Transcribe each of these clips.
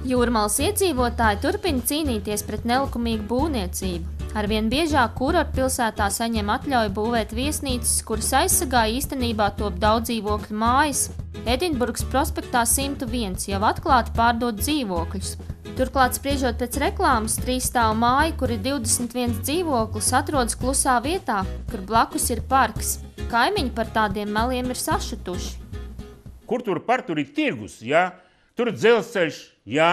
Jūrmalas iedzīvotāji turpina cīnīties pret nelikumīgu būvniecību. Arvien biežāk kurortpilsētā saņem atļauju būvēt viesnīcas, kuras aizsargā īstenībā top daudz dzīvokļu mājas. Edinburgas prospektā 101 jau atklāti pārdod dzīvokļus. Turklāt, spriežot pēc reklāmas, 3 stāvu māja, kur ir 21 dzīvoklis, atrodas klusā vietā, kur blakus ir parks. Kaimiņi par tādiem meliem ir sašutuši. Kur tur ir tirgus, jā? Tur ir dzelzceļš, jā?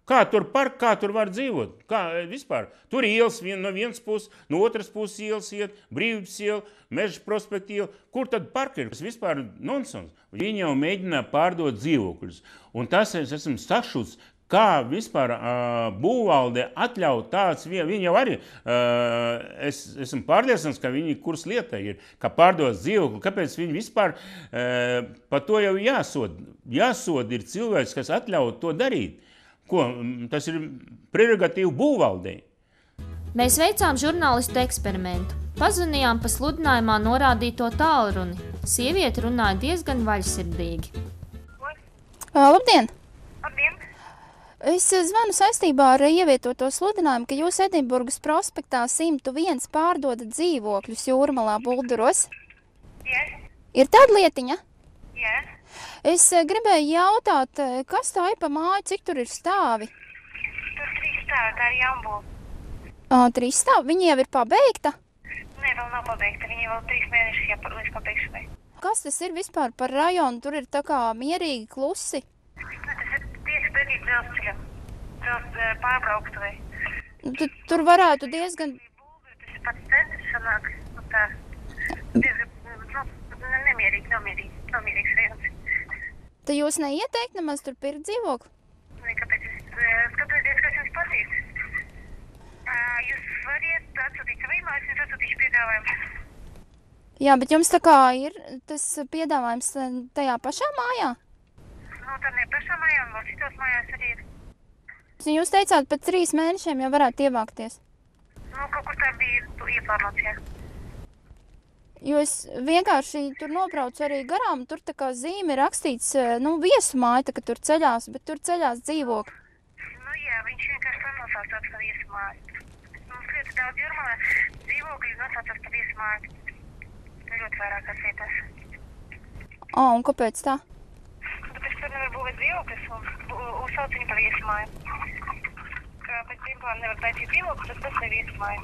Kā tur park, kā tur var dzīvot? Kā vispār? Tur ielas no vienas puses, no otras puses ielas iet, Brīvības iela, Meža prospekta iela. Kur tad park ir? Tas vispār nonsens. Viņi jau mēģina pārdot dzīvokļus. Un tas es esmu sašuts, kā vispār būvvalde atļaut tāds vietas. Viņi jau arī, es esmu pārliecināts, ka viņi kurs lieta ir, ka pārdos dzīvokli. Kāpēc viņi vispār par to jau jāsod? Jāsod ir cilvēks, kas atļaut to darīt. Ko? Tas ir prerogatīva būvvaldei. Mēs veicām žurnālistu eksperimentu. Pazvanījām pa sludinājumā norādīto tālruni. Sieviete runāja diezgan vaļsirdīgi. Labdien! Labdien! Es zvanu saistībā ar ievietoto sludinājumu, ka jūs Edinburgas prospektā 101 pārdodat dzīvokļus Jūrmalā Bulduros. Yes. Ir tāda lietiņa? Yes. Es gribēju jautāt, kas tā ir pa māju, cik tur ir stāvi? Tur 3 stāvi, tā ir Jambula. 3 stāvi? Viņa jau ir pabeigta? Nē, vēl nav pabeigta. Viņa vēl 3 mēneši līdz pabeigšanai. Kas tas ir vispār par rajonu? Tur ir tā kā mierīgi, klusi. Tas ir tieši pretī dzelzceļam. Pārbrauktuvei. Tur varētu diezgan... Tas ir pats centrs sanāk. Tā diezgan nemierīgs rajons. Tad jūs neieteikt nemaz tur pirkt dzīvokli? Nē, kāpēc? Skatieties, kas jums patīk. Jūs variet atsūtīt savu e-mailu, es atsūtīšu piedāvājumu. Jā, bet jums tā kā ir tas piedāvājums tajā pašā mājā? Nu, tā ne pašā mājā, vēl citos mājās arī ir. Jūs teicāt, pēc 3 mēnešiem jau varētu ievākties. Nu, kaut kur tā bija ieplānots, jā. Jo es vienkārši tur nobraucu arī garām, tur tā kā zīme rakstīts, viesu māja, tā, ka tur ceļās, bet tur ceļās dzīvokļi. Nu jā, viņš vienkārši tā nosaucās par viesu māju. Mums ļoti daudz Jūrmalā dzīvokļi nosaucās par viesu māju. Ļoti vairākās vietās. Un kāpēc tā? Tāpēc tur nevar būvēt dzīvokļus un uzsauc viņu par viesu māju. Kā pēc pirmplāna nevar taisīt dzīvokļus, tas ir viesu māja.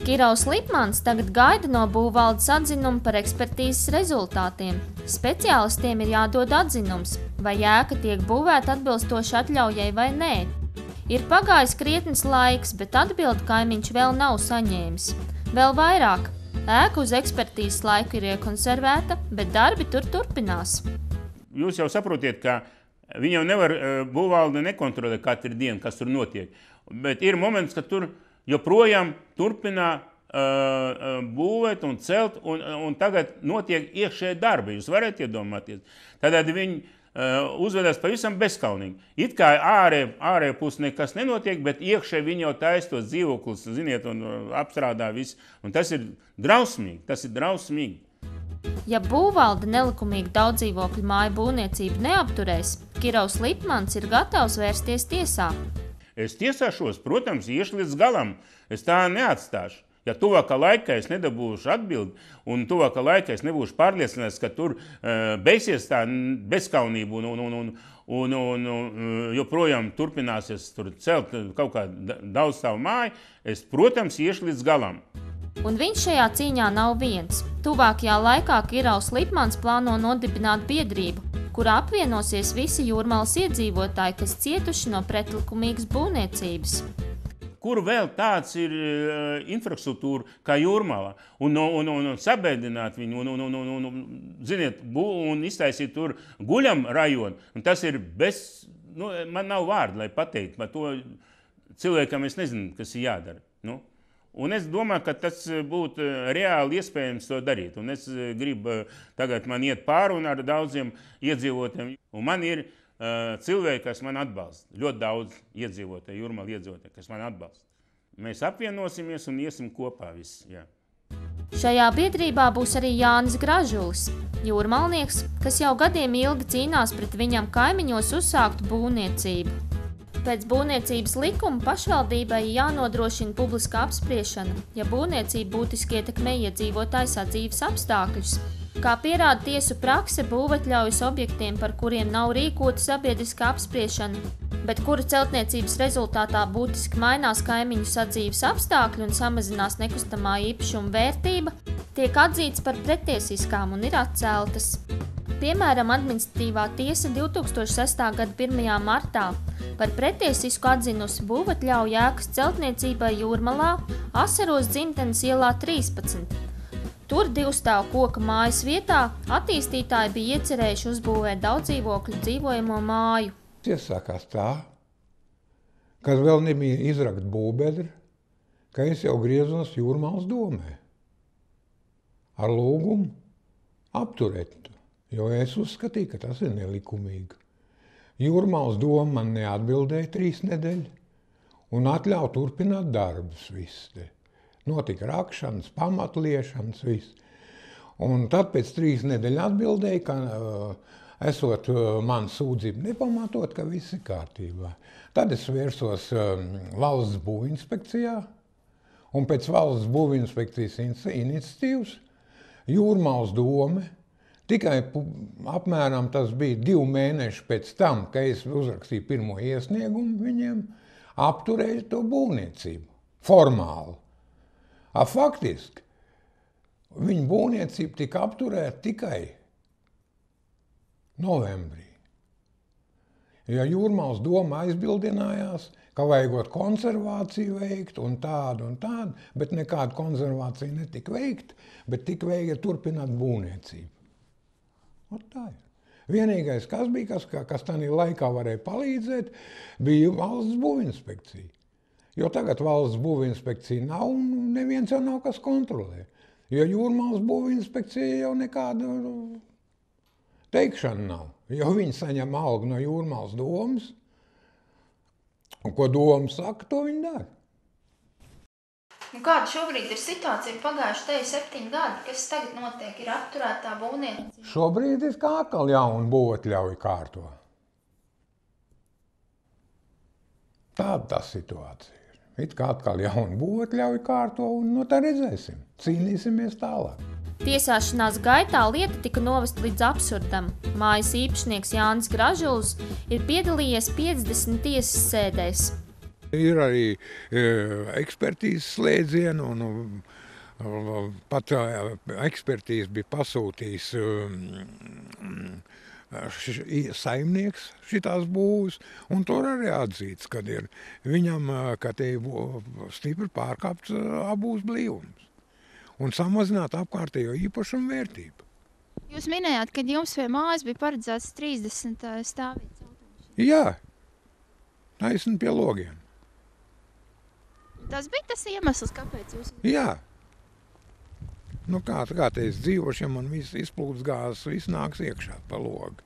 Kiraus Lipmans tagad gaida no būvvaldes atzinumu par ekspertīzes rezultātiem. Speciālistiem ir jādod atzinums, vai ēka tiek būvēta atbilstoši atļaujai vai nē. Ir pagājis krietnes laiks, bet atbildi kaimiņš vēl nav saņēmis. Vēl vairāk, ēka uz ekspertīzes laiku ir iekonservēta, bet darbi tur turpinās. Jūs jau saprotiet, ka viņi jau nevar būvvalde nekontrolēt katru dienu, kas tur notiek. Bet ir moments, ka tur joprojām turpinā būvēt un celt, un tagad notiek iekšēji darbi. Jūs varat iedomāties. Tad viņi uzvedās pavisam bezskaunīgi. It kā ārē pus nekas nenotiek, bet iekšēji viņi jau taisa tos dzīvokļus, ziniet, un apstrādā visu. Un tas ir drausmīgi. Ja būvvalde nelikumīgi daudzdzīvokļu māju būvniecību neapturēs, Kiraus Lipmans ir gatavs vērsties tiesā. Es tiesāšos, protams, iešu līdz galam. Es tā neatstāšu. Ja tuvākā laikā es nedabūšu atbildi, un tuvākā laikā es nebūšu pārliecināts, ka tur beigsies tā bezskaunība un joprojām turpināsies tur celt kaut kādu daudzstāvu māju, es, protams, iešu līdz galam. Un viņš šajā cīņā nav viens. Tuvākajā laikā Kiraus Lipmans plāno nodibināt biedrību, kurā apvienosies visi Jūrmalas iedzīvotāji, kas cietuši no pretlikumīgas būvniecības. Kur vēl tāds ir infrastruktūra kā Jūrmalā? Un sabēdināt viņu, ziniet, un iztaisīt tur guļam rajonu. Un tas ir man nav vārdu, lai pateikt par to cilvēkam, es nezinu, kas ir jādara. Un es domāju, ka tas būtu reāli iespējams to darīt. Un es gribu tagad man iet pāri ar daudziem iedzīvotājiem. Un man ir cilvēki, kas man atbalsta. Ļoti daudz iedzīvotāji, Jūrmala iedzīvotāji, kas man atbalsta. Mēs apvienosimies un iesim kopā visi. Jā. Šajā biedrībā būs arī Jānis Gražulis, jūrmalnieks, kas jau gadiem ilgi cīnās pret viņam kaimiņos uzsāktu būvniecību. Pēc būvniecības likuma pašvaldībai jānodrošina publiska apspriešana, ja būvniecība būtiski ietekmē iedzīvotāju sadzīves apstākļus. Kā pierāda tiesu prakse, būvatļaujas objektiem, par kuriem nav rīkota sabiedriska apspriešana, bet kuru celtniecības rezultātā būtiski mainās kaimiņu sadzīves apstākļi un samazinās nekustamā īpašuma vērtība, tiek atzīts par pretiesiskām un ir atceltas. Piemēram, administratīvā tiesa 2006. gada 1. martā par pretiesisku atzinusi būvatļauju ēkas celtniecībai Jūrmalā, Asaros dzimtenes ielā 13. Tur divstāvu koka mājas vietā attīstītāji bija iecerējuši uzbūvēt daudzdzīvokļu dzīvojamo māju. Iesākās tā, kad vēl nebija izrakt būvbedri, ka es jau griezos Jūrmalas domē ar lūgumu apturēt to, jo es uzskatīju, ka tas ir nelikumīgi. Jūrmalas doma man neatbildēja 3 nedēļas un atļauj turpināt darbus viss te. Notika rakšanas, pamatliešanas, viss. Un tad pēc 3 nedēļu atbildēja, ka esot man sūdzību nepamatot, ka viss ir kārtībā. Tad es vērsos valsts būvinspekcijā, un pēc valsts būvinspekcijas iniciatīvas Jūrmalas dome tikai apmēram tas bija 2 mēneši pēc tam, kad es uzrakstīju pirmo iesniegumu viņiem, apturēja to būvniecību formāli. Faktiski viņa būvniecība tika apturēta tikai novembrī. Ja Jūrmalas doma aizbildinājās, ka vajagot konservāciju veikt un tādu, bet nekāda konservācija netika veikta, bet tika veikta turpināt būvniecību. Un tā ir. Vienīgais, kas bija, kas tādā laikā varēja palīdzēt, bija valsts būvinspekcija. Jo tagad valsts būvinspekcija nav un neviens jau nav kas kontrolē. Jo Jūrmalas būvinspekcija jau nekāda teikšana nav. Jo viņi saņem algu no Jūrmalas domas, un ko doma saka, to viņi dara. Un kāda šobrīd ir situācija? Pagājuši te 7 gadi. Kas tagad notiek? Ir apturētā būvniecība? Šobrīd ir kā atkal jauna būvatļauja kārto. Tāda tā situācija ir. It kā atkal jauna būvatļauja kārto un tā redzēsim. Cīnīsimies tālāk. Tiesāšanās gaitā lieta tika novesta līdz absurdam. Mājas īpašnieks Jānis Gražuls ir piedalījies 50 tiesas sēdēs. Ir arī ekspertīzes slēdzieni, un pat ekspertīze bija pasūtījis saimnieks šitās būvas, un tur arī atzīts, kad ir viņam, ka te stipri pārkāpts abūs blīvums un samazināt apkārtējo īpašumu vērtību. Jūs minējāt, ka jums pie mājas bija paredzēts 30 stāvītas automašīnas. Jā, taisni pie logiem. Tas bija tas iemesls, kāpēc jūs... Jā. Nu kā te es dzīvošu, ja man viss izplūdes gāzes, viss nāks iekšā pa logu.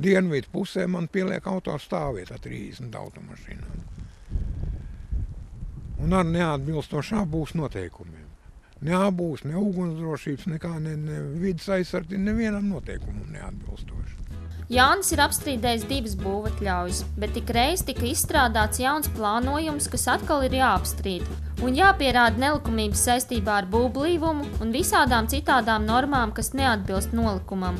Dienvidu pusē man pieliek auto stāvvietā 30 automašīnām. Un ar neatbilstošā būs noteikumiem. Neabūs, ne ugunsdrošības, nekā, ne vidas aizsardzība, nevienam noteikumam neatbilstoši. Jānis ir apstrīdējis 2 būvatļaujas, bet tik reiz tika izstrādāts jauns plānojums, kas atkal ir jāapstrīd un jāpierāda nelikumības saistībā ar būvblīvumu un visādām citādām normām, kas neatbilst nolikumam.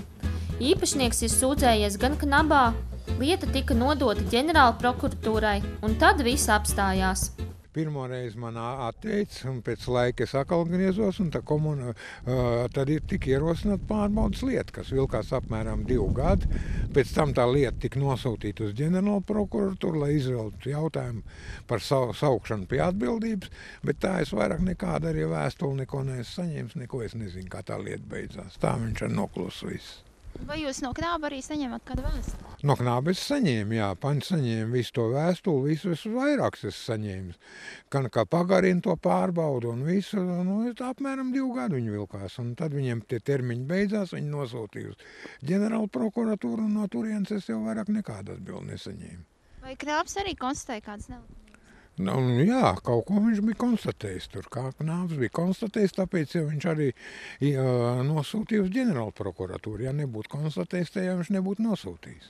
Īpašnieks ir sūdzējies gan Knabā, lieta tika nodota ģenerāla prokuratūrai, un tad viss apstājās. Pirmo reizi man atteica, un pēc laika es atkal griezos, un tad ir tik ierosināta pārbaudas lieta, kas vilkās apmēram 2 gadi. Pēc tam tā lieta tika nosūtīta uz ģenerālu prokuratūru, lai izveltu jautājumu par saukšanu pie atbildības, bet tā es vairāk nekādu arī vēstuli neko neesmu saņēmis, neko es nezinu, kā tā lieta beidzās. Tā viņš ar noklusu viss. Vai jūs no Knāba arī saņemat kādu vēstuli? No Knāba es saņēmu, jā, paņi saņēmu visu to vēstuli, visu vairāks es saņēmu. Kā pagarina to pārbaudu un visu, apmēram 2 gadu viņi vilkās. Un tad viņiem tie termiņi beidzās, viņi nosūtīja uz ģenerālu prokuratūru, un no turienes es jau vairāk nekādu atbildi nesaņēmu. Vai Knābs arī konstatēja kādas nelikumības? Nu, jā, kaut ko viņš bija konstatējis tur, kā Knābs bija konstatējis, tāpēc jau viņš arī nosūtīja uz ģenerālu prokuratūru. Ja nebūtu konstatējis, tad jau viņš nebūtu nosūtījis.